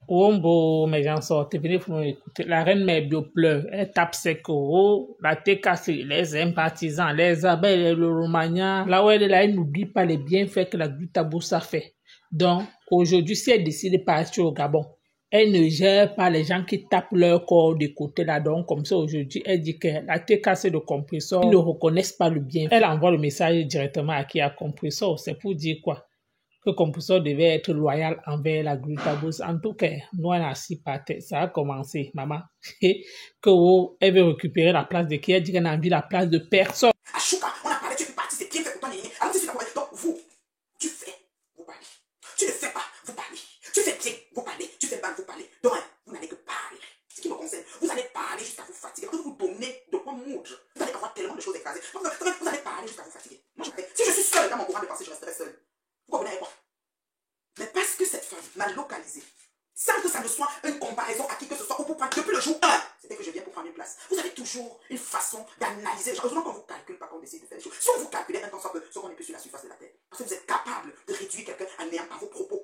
Wombo, mes gens sortent, venez pour m'écouter. La reine mère bio pleure, elle tape ses coraux, la TKC, les sympathisants, les abeilles, le Romagna. Là où elle est là, elle n'oublie pas les bienfaits que la glutaboussa fait. Donc, aujourd'hui, si elle décide de partir au Gabon, elle ne gère pas les gens qui tapent leur corps de côté là. Donc, comme ça, aujourd'hui, elle dit que la TKC de compresseur, ils ne reconnaissent pas le bienfait. Elle envoie le message directement à qui a compresseur. C'est pour dire quoi? Que compresseur devait être loyal envers la glutabose. En tout cas, nous, on a assis par terre. Ça a commencé, maman. Que elle veut récupérer la place de qui? Elle dit qu'elle n'a envie la place de personne. Achouka, on a parlé, tu es parti, c'est bien fait pour ton aîné. Alors, c'est d'accord. Donc, vous, tu fais, vous parlez. Tu ne fais pas, vous parlez. Tu fais bien, vous parlez. Tu fais mal, vous parlez. Donc, vous n'allez que parler. Ce qui me concerne, vous allez parler jusqu'à vous fatiguer. Vous vous donnez de quoi moudre. Vous allez avoir tellement de choses écrasées. Vous allez parler jusqu'à vous fatiguer. Moi, si je suis seule dans mon courant de pensée, je resterai seule. Vous comprenez quoi? Mais parce que cette femme m'a localisé, sans que ça ne soit une comparaison à qui que ce soit, ou pour prendre depuis le jour 1, c'était que je viens pour prendre une place. Vous avez toujours une façon d'analyser les gens. Heureusement qu'on ne vous calcule pas quand on décide de faire les choses. Si on vous calculait un temps soit peu, ce qu'on est plus sur la surface de la terre. Parce que vous êtes capable de réduire quelqu'un à néant par vos propos.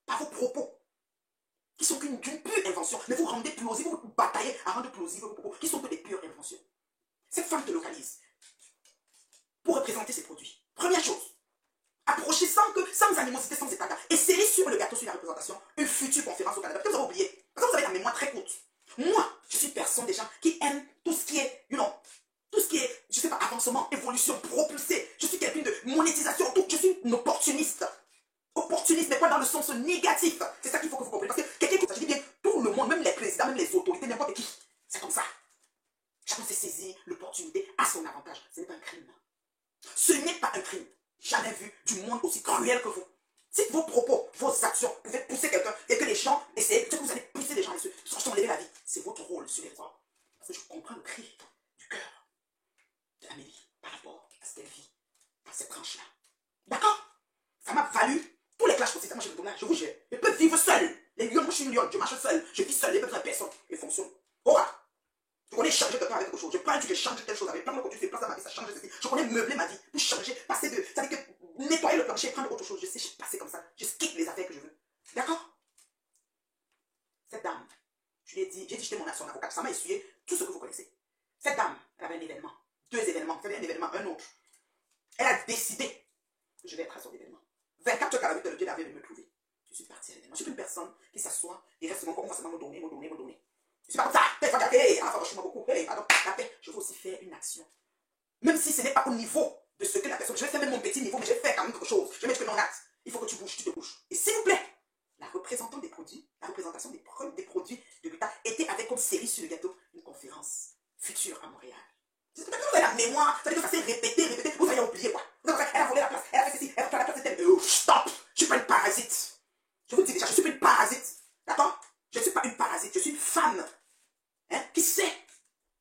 Par vos propos. Qui sont qu'une pure invention. Mais vous rendez plausible, vous bataillez à rendre plausible vos propos, qui sont que des pures inventions. Cette femme te localise pour représenter ses produits. Première chose. Approchez sans animosité, sans état d'âme. Essayez sur le gâteau, sur la représentation, une future conférence au Canada. Peut-être que vous avez oublié. Parce que vous avez la mémoire très courte. Moi, je suis personne des gens qui aiment tout ce qui est, tout ce qui est, je sais pas, avancement, évolution, propulsé. Je suis quelqu'un de monétisation, tout. Je suis une opportuniste. Opportuniste, mais pas dans le sens négatif. C'est ça qu'il faut que vous compreniez. Parce que quelqu'un qui, je dis bien, tout le monde, même les présidents, même les autorités, n'importe qui, c'est comme ça. Chacun sait saisir l'opportunité à son avantage. Ce n'est pas un crime. Ce n'est pas un crime. Jamais vu du monde aussi cruel que vous. Si vos propos, vos actions pouvaient pousser quelqu'un et que les gens essaient, que vous allez pousser les gens à s'enlever la vie, c'est votre rôle sur les voies. Parce que je comprends le cri du cœur d'Amélie par rapport à ce qu'elle vit dans cette tranche-là. D'accord? Ça m'a valu tous les clashs possibles. Moi, je me donne, je vous jure. Je peux vivre seul. Les lions, moi, je suis une lionne, je marche seul. Je vis seul, j'ai besoin de personne. Et fonctionne. Aura. Je connais changer quelqu'un avec quelque chose. Je prends un truc, je change telle chose avec. Plein de quand tu fais place dans ma vie, ça change ceci. Je connais meubler ma vie pour changer, passer de. Ça veut dire que nettoyer le plancher, prendre autre chose. Je sais passer comme ça. Je skip les affaires que je veux. D'accord? Cette dame, je lui ai dit, j'ai dit, j'étais son avocat. Ça m'a essuyé tout ce que vous connaissez. Cette dame, elle avait un événement. 2 événements. Elle avait un événement, un autre. Elle a décidé que je vais être à son événement. 24 heures avec le Dieu d'arriver de me trouver. Je suis parti à l'événement. Je suis une personne qui s'assoit et reste mon corps, on va seulement me donner. Je suis pas comme ça. Il faut dire, hey, franchement beaucoup. Hey, pardon, la paix. Je veux aussi faire une action. Même si ce n'est pas au niveau de ce que la personne. Je vais faire même mon petit niveau, mais je vais faire quand même quelque chose. Je vais mettre que non acte. Il faut que tu bouges, tu te bouges. Et s'il vous plaît, la représentation des produits de l'État était avec comme série sur le gâteau une conférence future à Montréal. C'est peut-être que vous avez la mémoire, ça veut dire que ça s'est répété. Vous avez oublié quoi. Elle a volé la place, elle a fait ceci, elle a fait la place, c'était. Stop! Je suis pas une parasite. Je vous dis déjà, je suis pas une parasite. D'accord? Je ne suis pas une parasite, je suis une femme qui sait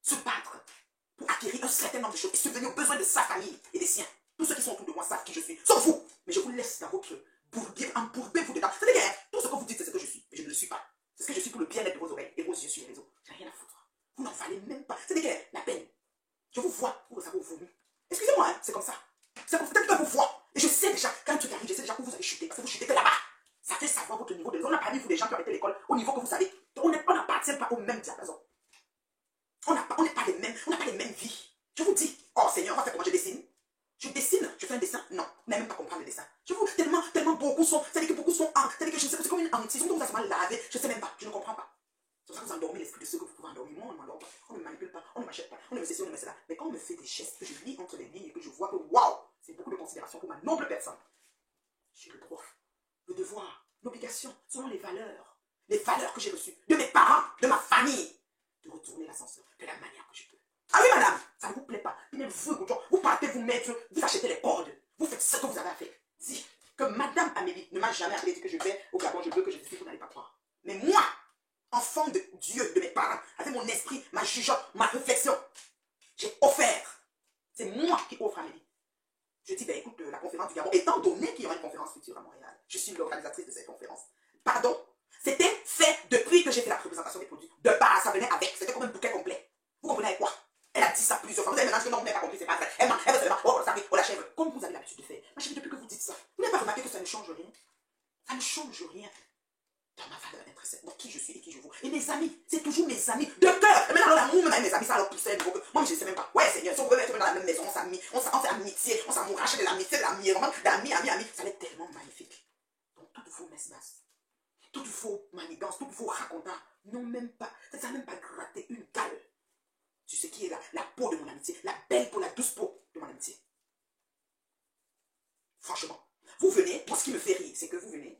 se battre pour acquérir un certain nombre de choses et subvenir aux besoins de sa famille et des siens. Tous ceux qui sont autour de moi savent qui je suis, sauf vous. Mais je vous laisse dans votre bourbier, embourbez-vous dedans. C'est-à-dire que tout ce que vous dites, c'est ce que je suis, mais je ne le suis pas. C'est ce que je suis pour le bien-être de vos oreilles et vos yeux sur les réseaux. J'ai rien à foutre. Vous n'en valez même pas. C'est-à-dire que la peine. Je vous vois, vous avez vomi. Excusez-moi, c'est comme ça. C'est comme peut-être que je vous vois. Et je sais déjà, quand tu arrives, je sais déjà que vous allez chuter. Parce que vous chutez que là-bas. Ça fait savoir votre niveau de l'école. On n'a pas mis vous des gens qui ont arrêté l'école au niveau que vous savez. On n'appartient pas au même diapason. On n'est pas les mêmes, on n'a pas les mêmes vies. Je vous dis, oh Seigneur, on va faire comment je dessine. Je dessine, je fais un dessin. Non, vous n'allez même pas comprendre le dessin. Je vous, tellement beaucoup sont, c'est-à-dire que beaucoup sont, c'est-à-dire que je ne sais pas, c'est comme une hantise. On vous a souvent lavé, je ne sais même pas, je ne comprends pas. C'est pour ça que vous endormez l'esprit de ceux que vous pouvez endormir. Moi, on ne m'endort pas, on ne me manipule pas, on ne m'achète pas, on ne me ceci, on ne me cela. Mais quand on me fait des gestes, que je lis entre les lignes et que je vois que waouh, c'est beaucoup de considération pour ma noble personne. J'ai le droit, le devoir, l'obligation, selon les valeurs que j'ai reçues de mes parents, de ma famille, de retourner l'ascenseur de la manière que je peux. Ah oui, madame, ça ne vous plaît pas. Vous partez vous mettre, vous achetez les cordes, vous faites ce que vous avez à faire. Dis que madame Amélie ne m'a jamais appelé dit que je vais au Gabon, je veux que je décide, vous n'allez pas croire. Mais moi, enfant de Dieu, de mes parents, avec mon esprit, ma jugeote, ma réflexion, j'ai offert. C'est moi qui offre à Amélie. Je dis, ben écoute, la conférence du Gabon, étant donné qu'il y aura une conférence future à Montréal, je suis l'organisatrice de cette conférence. Pardon? C'était fait depuis que j'ai fait la représentation des produits. De base, ça venait avec. C'était comme un bouquet complet. Vous comprenez avec quoi? Elle a dit ça plusieurs fois. Vous avez maintenant que non, vous n'avez pas compris, c'est pas vrai. Elle veut seulement, oh, ça arrive, oh, la chèvre. Comme vous avez l'habitude de faire. Ma chérie, depuis que vous dites ça, vous n'avez pas remarqué que ça ne change rien? Ça ne change rien dans ma valeur intrinsèque. Donc, qui je suis et qui je vaux. Et mes amis, c'est toujours mes amis de cœur. Et maintenant, l'amour, même avec mes amis, ça leur poussait. Moi, je ne sais même pas. Ouais, Seigneur, si on pouvait être dans la même maison, on fait amitié, on s'amourache de l'amitié, d'amis. Ça allait tellement magnifique. Donc, toutes vos messes basses, toutes vos manigances, toutes vos racontants n'ont même pas, ça n'a même pas gratté une gale sur ce qui est la peau de mon amitié, la belle peau, la douce peau de mon amitié. Franchement, vous venez, moi ce qui me fait rire, c'est que vous venez,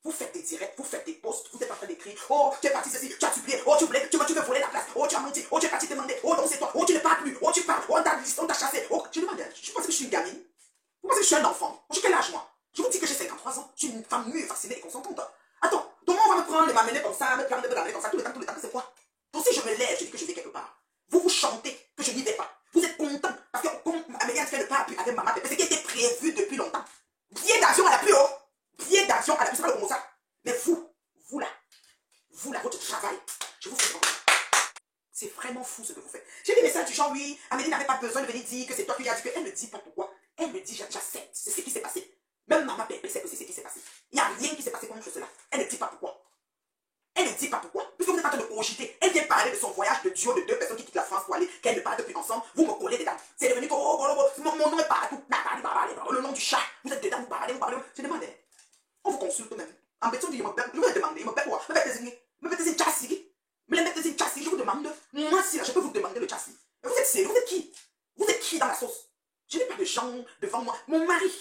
vous faites des directs, vous faites des posts, vous êtes en train d'écrire, oh tu es parti ceci, tu as supplié, oh tu veux voler la place, oh tu as menti, oh tu es parti demander, oh donc c'est toi, oh tu ne parles plus, oh tu parles, oh on t'a chassé, oh je demande, je pense que je suis une gamine, vous pensez que je suis un enfant, j'ai quel âge moi? Je vous dis que j'ai 53 ans, je suis une femme mûre, fascinée et consentante. Attends, comment on va me prendre et m'amener comme ça, me l'amener comme ça, tout le temps, c'est quoi? Donc si je me lève, je dis que je vais quelque part, vous chantez que je n'y vais pas, vous êtes content, parce que comme Amélie a fait le pas avec maman, c'est ce qui était prévu depuis longtemps. Billet d'avion à la plus haut. Billet d'avion à la plus haut, c'est pas le bon ça. Mais vous là, votre travail, je vous fais comprendre. C'est vraiment fou ce que vous faites. J'ai des messages du genre, oui, Amélie n'avait pas besoin de venir dire que c'est toi qui lui as dit que. Elle ne dit pas pourquoi. Elle me dit, j'accepte, c'est ce qui s'est passé. Même maman Pépé sait que c'est ce qui s'est passé. Il n'y a rien qui s'est passé contre cela. Elle ne dit pas pourquoi. Elle ne dit pas pourquoi. Puisque vous êtes en train de cogiter. Elle vient parler de son voyage de duo de 2 personnes qui quittent la France pour aller, qu'elles ne parlent depuis ensemble. Vous me collez dedans. C'est devenu que, mon nom est partout. Le nom du chat. Vous êtes dedans, vous parlez. Je demandais. On vous consulte même. En béton, je vous ai demandé. Il me paie quoi? Me mettez une chassis. Je vous demande. Moi, si là, je peux vous demander le chassis. Mais vous êtes sérieux? Vous êtes qui? Vous êtes qui dans la sauce? Je n'ai pas de gens devant moi. Mon mari,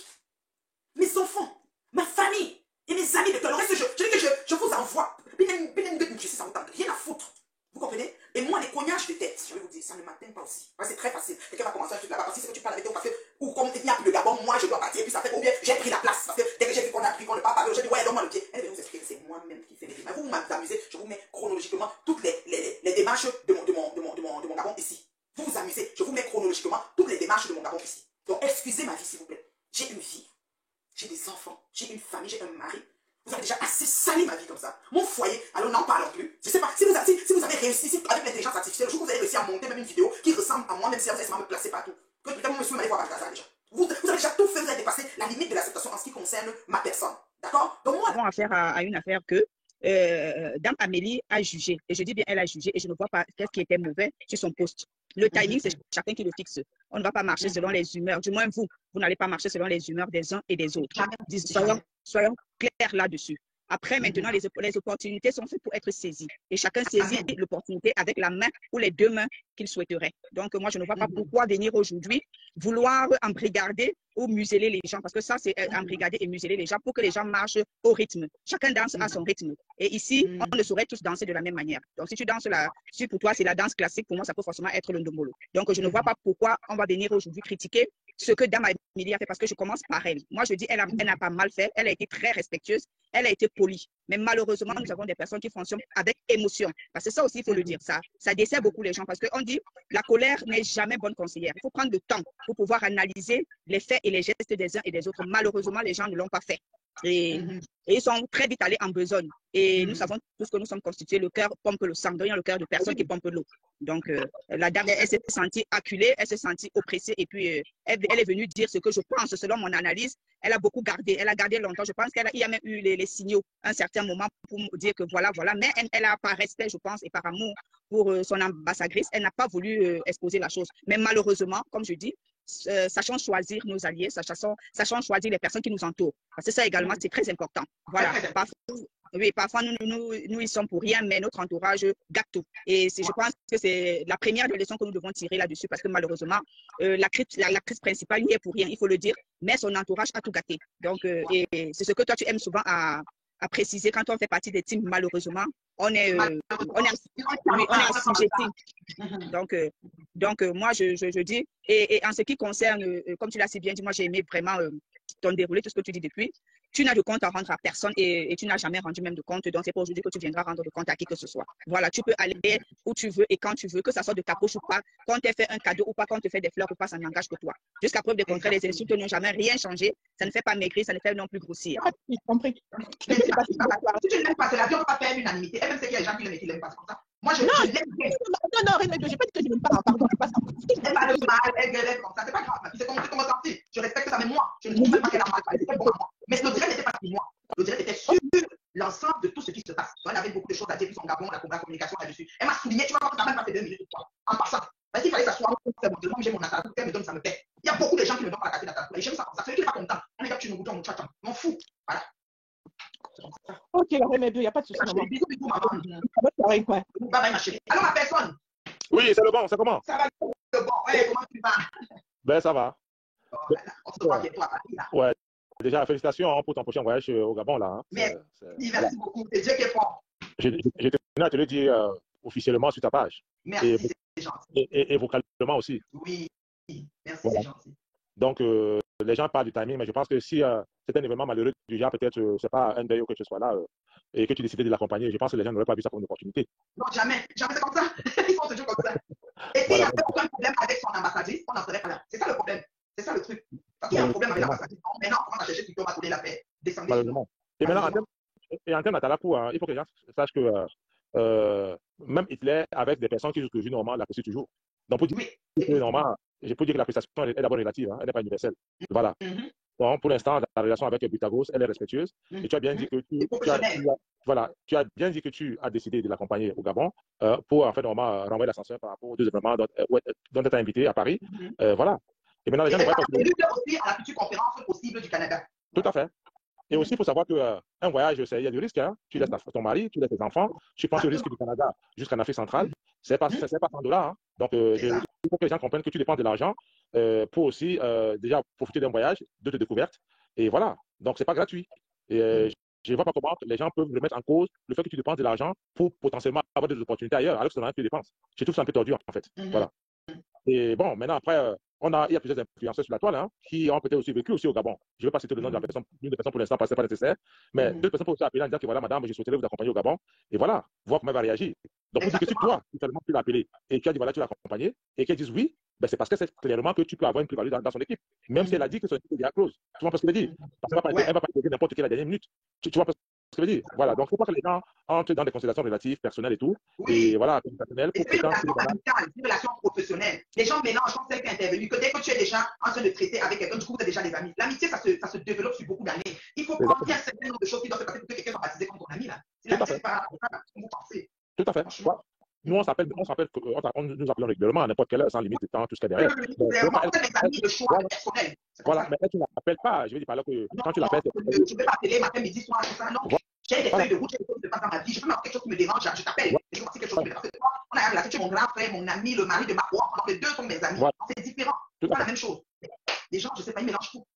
mes enfants, ma famille et mes amis de cœur. Le reste, je dis que je vous envoie. Ça vous tente rien à foutre. Vous comprenez? Et moi, les cognages de tête, je vais vous dire, ça ne m'atteint pas aussi. C'est très facile. Quelqu'un va commencer à dire là-bas, parce que c'est que tu parles avec ton parce que, ou comme il n'y a plus de Gabon, moi je dois partir, et puis ça fait combien? J'ai pris la place. Parce que dès que j'ai vu qu'on a pris, qu'on ne parle pas, je dis, ouais, donne-moi le pied. Elle va vous expliquer que c'est moi-même qui fais les démarches. Vous m'amusez, je vous mets chronologiquement toutes les démarches de mon Gabon ici. Vous vous amusez, je vous mets chronologiquement toutes les démarches de mon Gabon ici. Donc, excusez ma vie, s'il vous plaît. J'ai une vie, j'ai des enfants, j'ai une famille, j'ai un mari. Vous avez déjà assez sali ma vie comme ça. Mon foyer, alors n'en parlons plus. Je ne sais pas, si vous avez réussi, si avec l'intelligence artificielle, le jour où vous avez réussi à monter même une vidéo qui ressemble à moi, même si vous allez me placer partout. Que peut-être mon monsieur m'allait voir par hasard déjà. Vous avez déjà tout fait, vous avez dépassé la limite de l'acceptation en ce qui concerne ma personne. D'accord? Donc moi... Nous avons affaire à une affaire que Dame Amélie a jugé. Et je dis bien elle a jugé et je ne vois pas qu'est-ce qui était mauvais sur son poste. Le timing, c'est chacun qui le fixe. On ne va pas marcher selon les humeurs. Du moins, vous n'allez pas marcher selon les humeurs des uns et des autres. Soyons clairs là-dessus. Après, maintenant, les opportunités sont faites pour être saisies. Et chacun saisit l'opportunité avec la main ou les deux mains qu'il souhaiterait. Donc, moi, je ne vois pas pourquoi venir aujourd'hui vouloir embrigader ou museler les gens. Parce que ça, c'est embrigader et museler les gens pour que les gens marchent au rythme. Chacun danse à son rythme. Et ici, on ne saurait tous danser de la même manière. Donc, si tu danses si pour toi, c'est la danse classique, pour moi, ça peut forcément être le ndombolo. Donc, je ne vois pas pourquoi on va venir aujourd'hui critiquer ce que Dame Amélie a fait, parce que je commence par elle. Moi, je dis, elle n'a pas mal fait, elle a été très respectueuse, elle a été polie. Mais malheureusement, nous avons des personnes qui fonctionnent avec émotion. Parce que ça aussi, il faut le dire, ça dessert beaucoup les gens. Parce qu'on dit, la colère n'est jamais bonne conseillère. Il faut prendre le temps pour pouvoir analyser les faits et les gestes des uns et des autres. Malheureusement, les gens ne l'ont pas fait. Et ils sont très vite allés en besogne. Et nous savons tous que nous sommes constitués, le cœur pompe le sang, donc il y a le cœur de personne qui pompe l'eau. Donc, la dame, elle s'est sentie acculée, elle s'est sentie oppressée, et puis elle est venue dire ce que je pense, selon mon analyse. Elle a beaucoup gardé, elle a gardé longtemps. Je pense qu'il y a même eu les signaux à un certain moment pour me dire que voilà. Mais elle a, par respect, je pense, et par amour pour son ambassadrice, elle n'a pas voulu exposer la chose. Mais malheureusement, comme je dis, sachons choisir nos alliés, sachons choisir les personnes qui nous entourent. Parce que ça également, c'est très important. Voilà. Parfois, nous y sommes pour rien, mais notre entourage gâte tout. Et je pense que c'est la première des leçons que nous devons tirer là-dessus, parce que malheureusement, la crise principale n'y est pour rien, il faut le dire, mais son entourage a tout gâté. Donc, et c'est ce que toi, tu aimes souvent à préciser quand on fait partie des teams, malheureusement, on est assujetti. Donc, moi, je dis, et en ce qui concerne, comme tu l'as si bien dit, moi, j'ai aimé vraiment ton déroulé, tout ce que tu dis depuis. Tu n'as de compte à rendre à personne et tu n'as jamais rendu même de compte. Donc, c'est pas aujourd'hui que tu viendras rendre de compte à qui que ce soit. Voilà, tu peux aller où tu veux et quand tu veux, que ça soit de ta poche ou pas, quand on te fait un cadeau ou pas, quand on te fait des fleurs ou pas, ça n'engage que toi. Jusqu'à preuve de contraire, les insultes n'ont jamais rien changé. Ça ne fait pas maigrir, ça ne fait non plus grossir. J'ai compris. Si tu ne l'aimes pas, c'est la vie, on ne peut pas faire l'unanimité. Elle même sait qu'il y a des gens qui l'aiment et qui ne l'aiment pas, c'est comme ça. Moi, je l'aime bien. Non, je n'ai pas dit que je n'aime pas. Pardon, c'est pas ça. Elle parle mal, elle gueule comme ça, c'est pas grave. C'est comment sentir. Je respecte ça, mais moi, je ne trouve même pas qu'elle a mal parlé. C'était bon à moi. Mais le direct n'était pas pour moi. Le direct était sur l'ensemble de tout ce qui se passe. elle avait beaucoup de choses à dire, puis son Gabon, la communication là-dessus. Elle m'a souligné, tu vas voir que ça m'a même pas fait 2 minutes, en passant. Parce qu'il fallait s'asseoir, c'est bon, moi j'ai mon natal, elle me donne, ça me paie. Il y a beaucoup de gens qui me donnent pas la carte natal. Et j'aime ça comme ça. Celui qui n'est pas content, on est là, tu nous boutons, tu attends. M'en fous. Voilà. Ok, la reine, il n'y a pas de souci. Bisous, bisous, maman. Bye bye, ma chérie. Alors, ma personne. Oui, c'est le bon, c'est comment? Ça va, le bon. Ouais, comment tu vas? Ben, ça va. Oh, voilà. On se voit bientôt à Paris, là. Ouais. Déjà, félicitations pour ton prochain voyage au Gabon, là. Hein. Merci beaucoup. C'est Dieu qui est fort. Je tenais à te le dire officiellement sur ta page. Merci, c'est gentil. Et vocalement aussi. Oui, merci, voilà. C'est gentil. Donc, les gens parlent du timing, mais je pense que si c'est un événement malheureux du genre, peut-être, c'est pas un deuil ou que tu sois là et que tu décidais de l'accompagner, je pense que les gens n'auraient pas vu ça comme une opportunité. Non, jamais. Jamais c'est comme ça. Ils sont toujours comme ça. Et s'il n'y a aucun problème avec son ambassadrice, on n'en serait pas là. C'est ça le problème. C'est ça le truc. Parce qu'il y a un problème avec l'ambassadrice. Maintenant, on commence à chercher plutôt à tourner la paix. Descendez. Malheureusement. Et maintenant, en termes d'Atalakou, il faut que les gens sachent que même Hitler, avec des personnes qui jouent toujours normal, l'apprécient toujours. Donc, pour dire que normal, je peux dire que l'appréciation est d'abord relative, hein, elle n'est pas universelle. Voilà. Donc, pour l'instant, la relation avec Pythagos, elle est respectueuse. Et tu as bien dit que tu as bien dit que tu as décidé de l'accompagner au Gabon pour, en fait, normalement, renvoyer l'ascenseur par rapport aux deux événements dont tu as invité à Paris. Voilà. Et maintenant, les gens ne voient pas. Aussi à la future conférence possible du Canada. Tout à fait. Et aussi, il faut savoir qu'un voyage, il y a du risque. Hein. Tu laisses ton mari, tu laisses tes enfants. Tu prends ce risque du Canada jusqu'en Afrique centrale. Ce n'est pas $100. Hein. Donc, il faut que les gens comprennent que tu dépenses de l'argent pour aussi déjà profiter d'un voyage, de tes découvertes. Et voilà. Donc, ce n'est pas gratuit. Et je ne vois pas comment les gens peuvent remettre en cause le fait que tu dépenses de l'argent pour potentiellement avoir des opportunités ailleurs, alors que c'est l'argent que tu dépenses. Je trouve ça un peu tordu, en fait. Voilà. Et bon, maintenant, après, il y a plusieurs influenceurs sur la toile hein, qui ont peut-être aussi vécu aussi au Gabon. Je ne vais pas citer le nom de la personne, une des personnes pour l'instant, parce que ce n'est pas nécessaire, mais deux personnes peuvent aussi appeler en disant que voilà, madame, je souhaiterais vous accompagner au Gabon. Et voilà, voir comment elle va réagir. Donc, pour dire que si toi, finalement, tu l'as appelé et tu as dit voilà, tu l'as accompagné et qu'elle dise oui, ben, c'est parce que c'est clairement que tu peux avoir une plus-value dans son équipe. Même si elle a dit que son équipe est déjà close. Tu vois ce qu'elle dit? Parce qu'elle ne va pas intégrer n'importe qui à la dernière minute. Tu vois ce que je veux dire? Voilà, donc il ne faut pas que les gens entrent dans des considérations relatives, personnelles et tout. Et voilà, personnelles. C'est une relation amicale, une relation professionnelle. Les gens mélangent comme celle qui est intervenue, que dès que tu es déjà en train de traiter avec quelqu'un, du coup, vous êtes déjà des amis. L'amitié, ça se développe sur beaucoup d'années. Il faut prendre un certain nombre de choses qui doivent se passer pour que quelqu'un soit baptisé comme ton ami. Là. Si l'amitié, c'est pas comme vous pensez. Tout à fait. Nous, on nous appelons régulièrement à n'importe quelle heure, sans limite de temps, tout ce qu'il y a derrière. Voilà, mais elle, tu ne l'appelles pas. Je veux dire par là que quand tu l'appelles, je ne vais pas appeler matin, midi, soir, tout ça. Non. J'ai des feuilles de route, j'ai des choses qui se passent dans ma vie. Je peux avoir quelque chose qui me dérange, je t'appelle. Je vois quelque chose qui me dérange. On a la tu es mon grand frère, mon ami, le mari de ma foi. Les deux sont mes amis. C'est différent. C'est pas la même chose. Les gens, je ne sais pas, ils mélangent tout.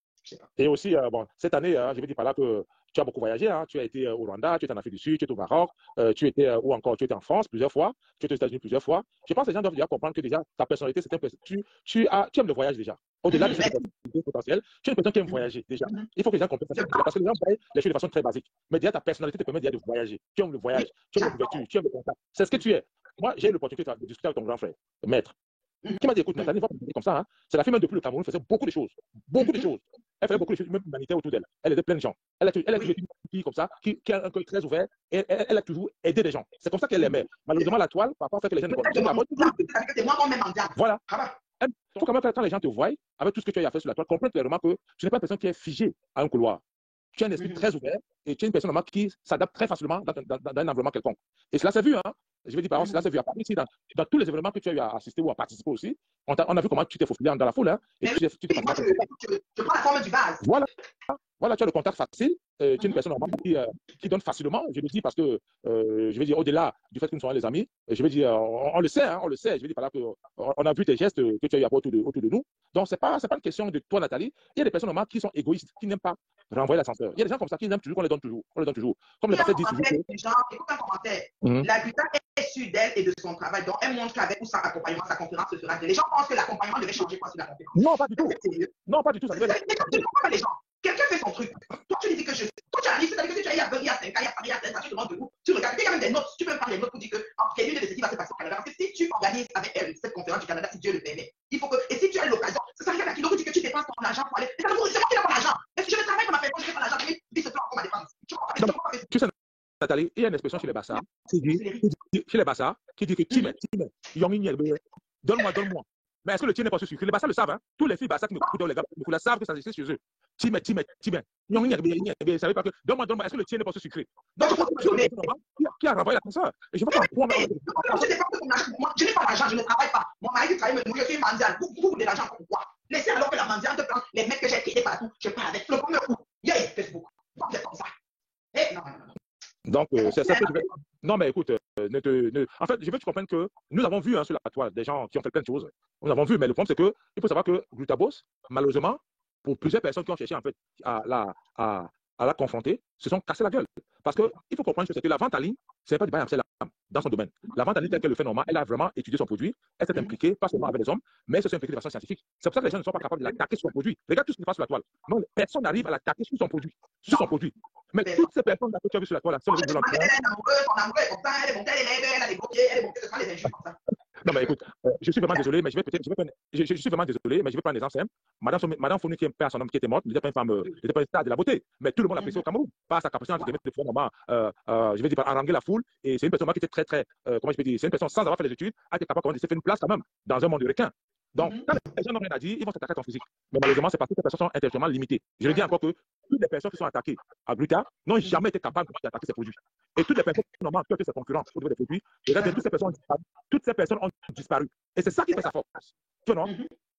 Et aussi, bon, cette année, je veux dire par là que tu as beaucoup voyagé. Hein. Tu as été au Rwanda, tu étais en Afrique du Sud, tu étais au Maroc, tu étais en France plusieurs fois, tu étais aux États-Unis plusieurs fois. Je pense que les gens doivent déjà comprendre que déjà ta personnalité, c'est tu aimes le voyage déjà. Au-delà de cette personnalité potentielle, tu es une personne qui aime voyager déjà. Il faut que les gens comprennent ça. Parce que les gens voient les choses de façon très basique. Mais déjà, ta personnalité te permet déjà de voyager. Tu aimes le voyage, tu aimes l'ouverture, tu aimes le contact. C'est ce que tu es. Moi, j'ai eu l'opportunité de discuter avec ton grand frère, maître, qui m'a dit écoute, Nathalie, va pas comme ça. Hein. C'est la fille même depuis le Cameroun, faisait beaucoup de choses. Beaucoup de choses. Elle faisait beaucoup de choses, même humanitaires autour d'elle. Elle aidait plein de gens. Elle a toujours été une fille comme ça, qui a un cœur très ouvert, et elle a toujours aidé les gens. C'est comme ça qu'elle aimait. Malheureusement, la toile, parfois, fait que les gens ne voient pas. Voilà. Il faut quand même que quand les gens te voient, avec tout ce que tu as fait sur la toile, comprendre clairement que tu n'es pas une personne qui est figée à un couloir. Tu as un esprit très ouvert et tu es une personne qui s'adapte très facilement dans un environnement quelconque. Et cela s'est vu, hein. Je veux dire, par exemple, cela s'est vu à Paris, dans tous les événements que tu as eu à assister ou à participer aussi, on a vu comment tu t'es faufilé dans la foule. Hein, et je prends la forme du vase. Voilà, tu as le contact facile. Tu es une personne qui donne facilement. Je le dis parce que, je veux dire, au-delà du fait que nous soyons les amis, je veux dire, on le sait, hein, on le sait. Je veux dire, par là qu'on a vu tes gestes que tu as eu autour de nous. Donc, ce n'est pas une question de toi, Nathalie. Il y a des personnes normalement qui sont égoïstes, qui n'aiment pas renvoyer l'ascenseur. Il y a des gens comme ça qui aiment toujours qu'on les donne toujours. Comme les personnes disent toujours. Écoute un commentaire. La butin est sûre d'elle et de son travail. Donc, elle montre qu'avec ou sans accompagnement, sa conférence se fera. Les gens pensent que l'accompagnement devait changer quoi sur la conférence. Non, pas du tout. Non, pas du tout. Ça tu ne comprends pas les gens. Quelqu'un fait son truc. Toi, tu lui dis que toi, tu analyses, c'est-à-dire que tu as eu à Paris, à 5 ans, à Paris, à 5 ans, tu te demandes debout. Tu regardes, il y a même des notes. Tu peux prendre les notes pour dire que l'une de ces qui va se passer au Canada. Parce que si tu organises avec elle cette conférence du Canada, si Dieu le permet, il faut que. Et si tu as l'occasion, c'est ça qui qui dit que tu dépenses ton argent pour aller. C'est moi qui n'ai pas l'argent. Mais si je vais travailler comme ma personne, je n'ai pas l'argent, je dis ce plan pour ma dépense. Tu sais, Nathalie, il y a une expression chez les Bassas qui dit que Tim, donne-moi. Mais est-ce que le tien n'est pas suffisant? Les Bassas le savent, hein? Tous les filles Bassas qui me coupent les gars, ils savent que ça existe chez eux. Non, il savait pas que. Donne-moi, est-ce que le tien n'est pas sucré? Donc, qui a renvoyé la console? Et je veux pas prendre. Je n'ai pas d'argent, je ne travaille pas. Mon mari qui travaille me nourrit, je suis mendiante. Vous de l'argent pourquoi? Laissez alors que la mendiante prend les mecs que j'ai quittés partout. Je parle avec le premier coup. Yeah, Facebook. Vous êtes comme ça. Non. Donc, c'est ça que je vais. Non, mais écoute, en fait, je veux que tu comprennes que nous avons vu sur la toile des gens qui ont fait plein de choses. Nous avons vu, mais le problème, c'est que il faut savoir que Glutabos, malheureusement, pour plusieurs personnes qui ont cherché en fait à la confronter, se sont cassés la gueule. Parce qu'il faut comprendre que la vente en ligne, ce n'est pas du bail dans son domaine. La vente en ligne, telle qu'elle le fait normalement, elle a vraiment étudié son produit, elle s'est impliquée, pas seulement avec les hommes, mais elle s'est impliquée de façon scientifique. C'est pour ça que les gens ne sont pas capables de l'attaquer sur son produit. Regarde tout ce qu'il fait sur la toile. Non, personne n'arrive à l'attaquer sur son produit. Mais toutes ces personnes que tu as vues sur la toile, sont les violentes. Non, mais écoute, je suis vraiment désolé, mais je suis vraiment désolé, mais je vais prendre les exemples. Madame Fournier, qui est un père, son homme qui était morte, n'était pas une femme, n'était pas une star de la beauté, mais tout le monde l'apprécie au Cameroun, par sa capacité de pouvoir, je vais dire, haranguer la foule, et c'est une personne qui était très, comment je peux dire, c'est une personne sans avoir fait les études, qui était capable de se faire une place quand même dans un monde de requins. Donc, quand les gens n'ont rien à dire, ils vont s'attaquer à ton physique. Mais malheureusement, c'est parce que ces personnes sont intellectuellement limitées. Je le dis encore que toutes les personnes qui sont attaquées à Gluta n'ont jamais été capables d'attaquer ces produits. Et toutes les personnes qui ont été ses concurrents au niveau des produits, toutes ces personnes ont disparu. Et c'est ça qui fait sa force. Tu vois, non?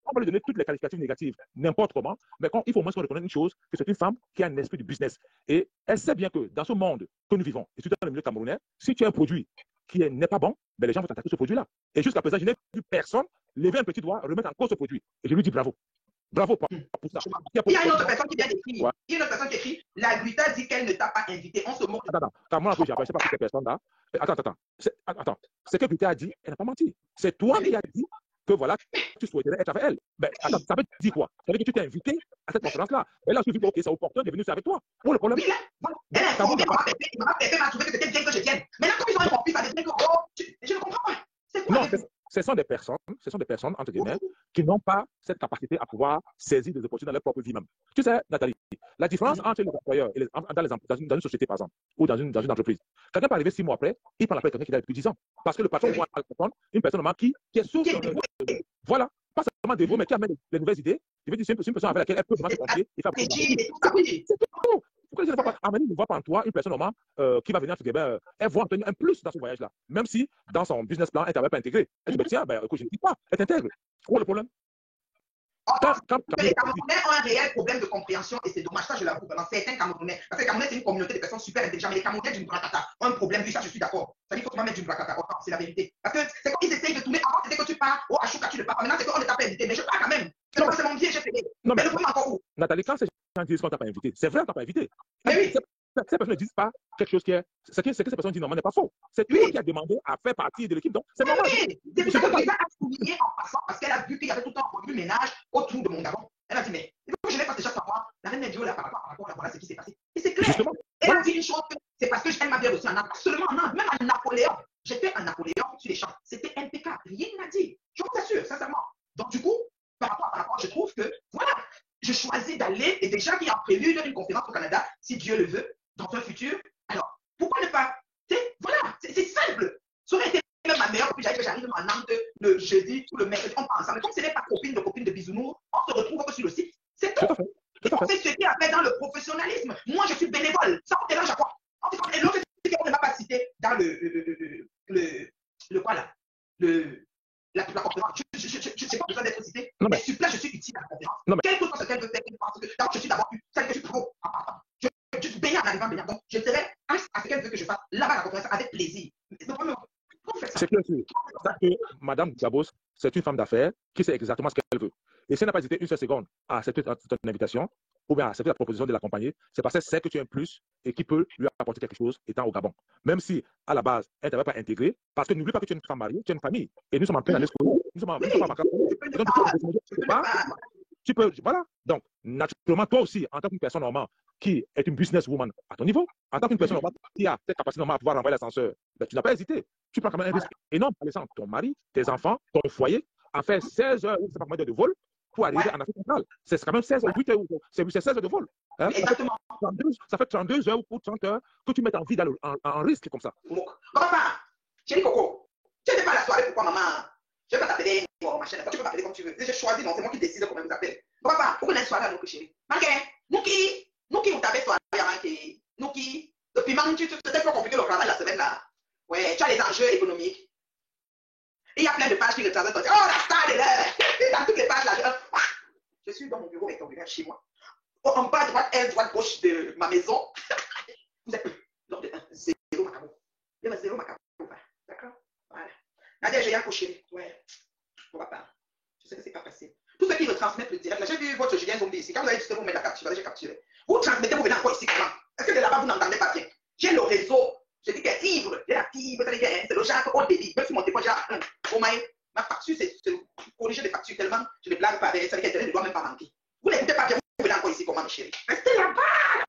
On va lui donner toutes les qualificatifs négatives, n'importe comment, mais il faut au moins qu'on reconnaisse une chose, que c'est une femme qui a un esprit de business. Et elle sait bien que dans ce monde que nous vivons, et surtout dans le milieu camerounais, si tu as un produit qui n'est pas bon, ben les gens vont t'attaquer ce produit-là. Et jusqu'à présent, je n'ai vu personne lever un petit doigt, remettre en cause ce produit. Et je lui dis bravo. Bravo pour ça. Il y a une autre personne qui vient d'écrire. Il y a une autre personne qui écrit: la Gluta dit qu'elle ne t'a pas invité. On se moque. Attends, moi, je ne sais pas toutes ces personnes-là. Attends. Ce que Gluta a dit, elle n'a pas menti. C'est toi qui as dit que voilà, tu souhaiterais être avec elle. Ben, attends, ça veut dire quoi? Ça veut dire que tu t'es invité à cette conférence-là. Et là, je suis dit, ok, c'est opportun de venir avec toi. Où est le problème? Oui, là, elle a informé, il m'a trouvé que c'était bien que je vienne. Maintenant, comme ils ont compris, ça devient que, je ne comprends pas. C'est quoi? Non, ce sont des personnes, entre guillemets, qui n'ont pas cette capacité à pouvoir saisir des opportunités dans leur propre vie même. Tu sais, Nathalie, la différence entre les employeurs et dans une société, par exemple, ou dans une entreprise, quelqu'un peut arriver 6 mois après, il prend la place de quelqu'un qui est là depuis 10 ans. Parce que le patron voit une personne qui est source. Voilà, pas seulement dévouée, mais qui amène les nouvelles idées. Je veux dire, c'est une personne avec laquelle elle peut vraiment se confier et faire c'est tout. Pourquoi je ne vois pas en toi une personne normalement qui va venir à elle voit un plus dans ce voyage-là. Même si dans son business plan, elle ne t'avait pas intégré. Elle dit, tiens, écoute, je ne dis pas, elle t'intègre. Où est le problème? Les Camerounais ont un réel problème de compréhension et c'est dommage, ça je l'avoue, dans certains Camerounais. Parce que les Camerounais, c'est une communauté de personnes super intelligentes, mais les Camerounais du Mbrakata ont un problème, ça je suis d'accord. Ça dit qu'il faut pas mettre du Mbrakata, c'est la vérité. Parce que c'est comme ils essayent de tourner, avant c'était que tu pars, oh Achouka, tu ne pars pas. Maintenant c'est qu'on ne t'a pas invité, mais je pars quand même. C'est mon pied, j'ai payé. Non, mais le problème encore où? Nathalie, quand ces gens disent qu'on t'a pas invité, c'est vrai qu'on t'a pas invité. Mais oui. Ces personnes ne disent pas quelque chose qui est. Ce que ces personnes disent normalement n'est pas faux. C'est toi qui as demandé à faire partie de l'équipe. Donc, c'est normal. Oui, c'est pour ça que Lisa a souligné en passant, parce qu'elle a vu qu'il y avait tout le temps du ménage autour de mon Gabon. Elle a dit, mais il faut que je l'ai fait déjà savoir. La reine Médio, là, par rapport à voilà ce qui s'est passé. Et c'est clair. Justement. Elle a dit une chose, c'est parce qu'elle m'avait reçu en Inde, pas seulement en Inde, même à Napoléon. J'étais à Napoléon sur les champs. C'était impeccable. Rien n'a dit. Je vous assure, sincèrement. Donc, du coup, par rapport, je trouve que, voilà, je choisis d'aller, et déjà qu'il y a prévu une conférence au Canada, si Dieu le veut, dans un futur. Alors, pourquoi ne pas? Voilà, c'est simple. Ça aurait été même ma meilleure copine, j'arrive en Nantes le jeudi ou le mercredi, on pense ensemble. Comme ce n'est pas copine de bisounours, on se retrouve que sur le site. C'est tout. C'est ce qui a fait dans le professionnalisme. Moi, je suis bénévole. Ça vous dérange à quoi? Et l'autre, c'est qu'on ne m'a pas cité dans quoi là? La conférence. Je n'ai pas besoin d'être cité. Mais sur place, je suis utile à la conférence. Quelle que soit ce qu'elle veut faire, parce que d'abord, je suis d'abord celle que je suis pro. Je suis baignant en arrivant baignant. Donc, je serai à ce qu'elle veut que je fasse là-bas la conférence avec plaisir. C'est clair que Madame Zabos, c'est une femme d'affaires qui sait exactement ce qu'elle veut. Et si elle n'a pas hésité une seule seconde à accepter ton invitation ou bien à accepter la proposition de l'accompagner, c'est parce qu'elle sait que tu es un plus et qui peut lui apporter quelque chose étant au Gabon. Même si, à la base, elle ne t'avait pas intégré, parce que n'oublie pas que tu es une femme mariée, tu es une famille. Et nous sommes en pleine année scolaire. Nous sommes pas en vacances. Tu peux, voilà. Donc, naturellement, toi aussi, en tant qu'une personne normale qui est une businesswoman à ton niveau, en tant qu'une personne normale qui a cette capacité normale à pouvoir renvoyer l'ascenseur, ben, tu n'as pas hésité. Tu prends quand même un risque énorme en laissant ton mari, tes enfants, ton foyer, à faire 16 heures ou pas combien de vol pour arriver en Afrique centrale. C'est quand même 16 heures, 8 heures, c'est 16 heures de vol. Hein? Exactement. Ça fait 32 heures ou 30 heures que tu mets en vie en risque comme ça. Papa, chérie Coco, tu n'es pas la soirée, pourquoi maman? Je vais pas t'appeler, machin, tu peux m'appeler comme tu veux. J'ai choisi, non, c'est moi qui décide comment vous appelle. Papa, pourquoi on a une soirée à nous, chérie? Malgré, Nous qui vous t'avez soiré avant que nous qui, depuis même, c'était trop compliqué le travail la semaine là. Ouais, tu as les enjeux économiques. Et il y a plein de pages qui retransmettent. Oh, la star de l'heure! Dans toutes les pages là, je suis dans mon bureau rectangulaire chez moi. En bas, droite, gauche de ma maison. Vous êtes lors de 0 macabo. Il y a 0 macabo. D'accord? Voilà. Nadia, j'ai accouché. Ouais. On va pas. Je sais que c'est pas facile. Tous ceux qui retransmettent le direct, j'ai vu votre Julien Zombie ici. Quand vous avez dit que vous mettez la capture, j'ai capturé. Vous transmettez, vous venez encore ici comment? Est-ce que de là-bas, vous n'entendez pas bien? J'ai le réseau. Je dis que fibre, j'ai la fibre, c'est le genre haut débit. Même sur mon téléphone, j'ai la 1.